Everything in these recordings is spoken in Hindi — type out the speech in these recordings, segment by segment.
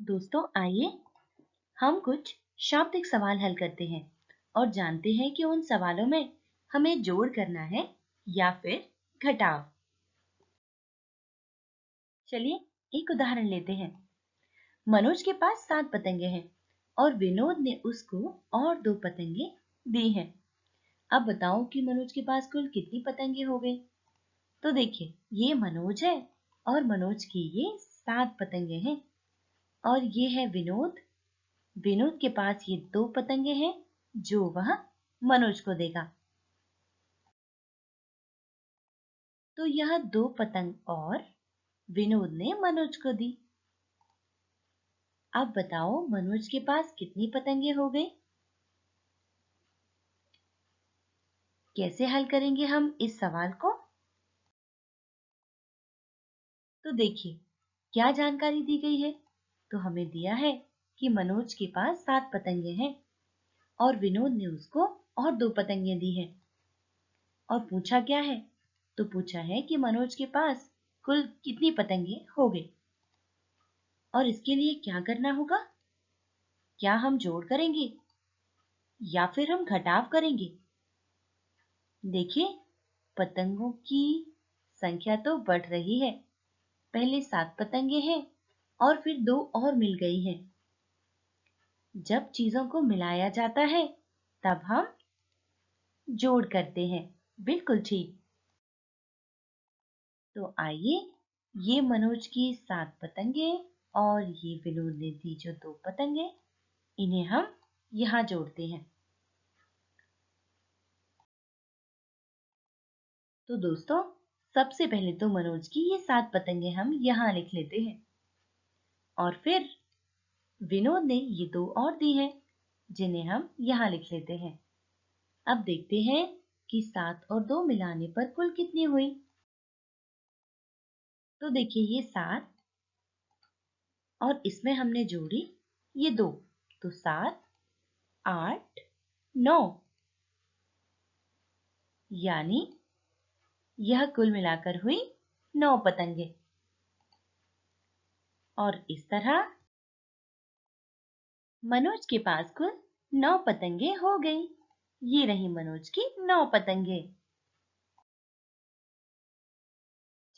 दोस्तों आइए हम कुछ शाब्दिक सवाल हल करते हैं और जानते हैं कि उन सवालों में हमें जोड़ करना है या फिर घटाव। चलिए एक उदाहरण लेते हैं। मनोज के पास 7 पतंगे हैं और विनोद ने उसको और 2 पतंगे दी हैं। अब बताओ कि मनोज के पास कुल कितनी पतंगे हो गई। तो देखिए ये मनोज है और मनोज की ये 7 पतंगे हैं और ये है विनोद। विनोद के पास ये 2 पतंगे हैं जो वह मनोज को देगा। तो यह 2 पतंग और विनोद ने मनोज को दी। अब बताओ मनोज के पास कितनी पतंगे हो गई। कैसे हल करेंगे हम इस सवाल को। तो देखिए क्या जानकारी दी गई है। तो हमें दिया है कि मनोज के पास 7 पतंगे हैं और विनोद ने उसको और 2 पतंगे दी हैं। और पूछा क्या है। तो पूछा है कि मनोज के पास कुल कितनी पतंगे हो गई। और इसके लिए क्या करना होगा। क्या हम जोड़ करेंगे या फिर हम घटाव करेंगे। देखिए पतंगों की संख्या तो बढ़ रही है। पहले 7 पतंगे हैं और फिर 2 और मिल गई हैं। जब चीजों को मिलाया जाता है तब हम जोड़ करते हैं। बिल्कुल ठीक। तो आइए ये मनोज की 7 पतंगे और ये विनोद ने दी जो 2 पतंगे, इन्हें हम यहाँ जोड़ते हैं। तो दोस्तों सबसे पहले तो मनोज की ये 7 पतंगे हम यहाँ लिख लेते हैं और फिर विनोद ने ये 2 और दी हैं जिन्हें हम यहाँ लिख लेते हैं। अब देखते हैं कि 7 और 2 मिलाने पर कुल कितनी हुई। तो देखिए ये 7 और इसमें हमने जोड़ी ये 2, तो 7 8 9, यानी यह कुल मिलाकर हुई 9 पतंगे। और इस तरह मनोज के पास कुल 9 पतंगे हो गई। ये रही मनोज की 9 पतंगे।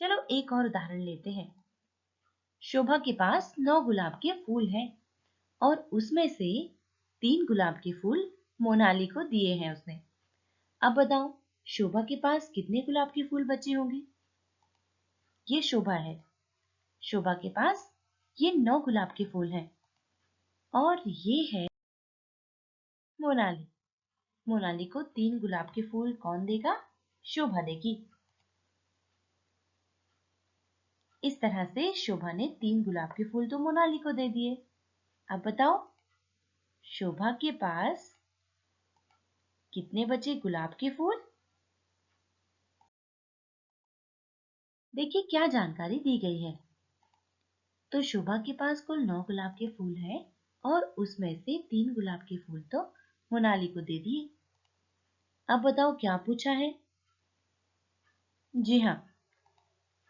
चलो एक और उदाहरण लेते हैं। शोभा के पास 9 गुलाब के फूल हैं और उसमें से 3 गुलाब के फूल मोनाली को दिए हैं उसने। अब बताओ शोभा के पास कितने गुलाब के फूल बचे होंगे। ये शोभा है। शोभा के पास ये 9 गुलाब के फूल हैं और ये है मोनाली। मोनाली को 3 गुलाब के फूल कौन देगा। शोभा देगी। इस तरह से शोभा ने 3 गुलाब के फूल तो मोनाली को दे दिए। अब बताओ शोभा के पास कितने बचे गुलाब के फूल। देखिए क्या जानकारी दी गई है। तो शोभा के पास कुल 9 गुलाब के फूल हैं और उसमें से 3 गुलाब के फूल तो मोनाली को दे दिए। अब बताओ क्या पूछा है। जी हाँ,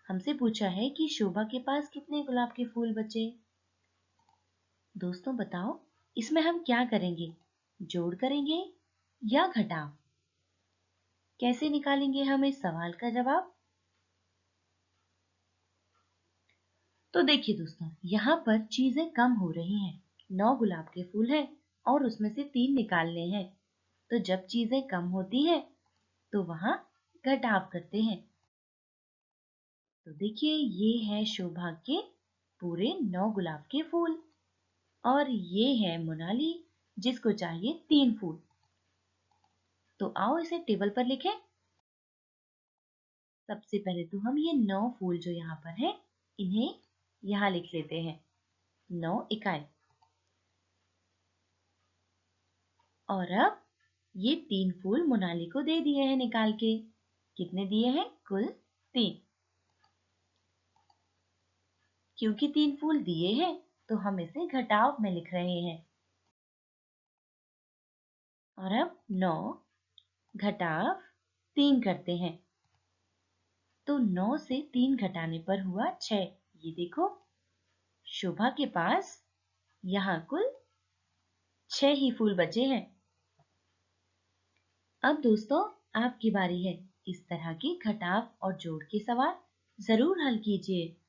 हमसे पूछा है कि शोभा के पास कितने गुलाब के फूल बचे। दोस्तों बताओ इसमें हम क्या करेंगे, जोड़ करेंगे या घटाव। कैसे निकालेंगे हम इस सवाल का जवाब। तो देखिए दोस्तों यहाँ पर चीजें कम हो रही हैं। 9 गुलाब के फूल हैं और उसमें से 3 निकालने हैं। तो जब चीजें कम होती हैं तो वहां घटाव करते हैं। तो देखिए ये है शोभा के पूरे 9 गुलाब के फूल और ये है मोनाली जिसको चाहिए 3 फूल। तो आओ इसे टेबल पर लिखें। सबसे पहले तो हम ये 9 फूल जो यहाँ पर हैं इन्हें यहाँ लिख लेते हैं। 9 इकाई। और अब ये 3 फूल मोनाली को दे दिए हैं निकाल के। कितने दिए हैं, कुल 3। क्योंकि 3 फूल दिए हैं तो हम इसे घटाव में लिख रहे हैं। और अब 9 घटाव 3 करते हैं। तो 9 से 3 घटाने पर हुआ 6। ये देखो शोभा के पास यहाँ कुल 6 ही फूल बचे हैं। अब दोस्तों आपकी बारी है। इस तरह के घटाव और जोड़ के सवाल जरूर हल कीजिए।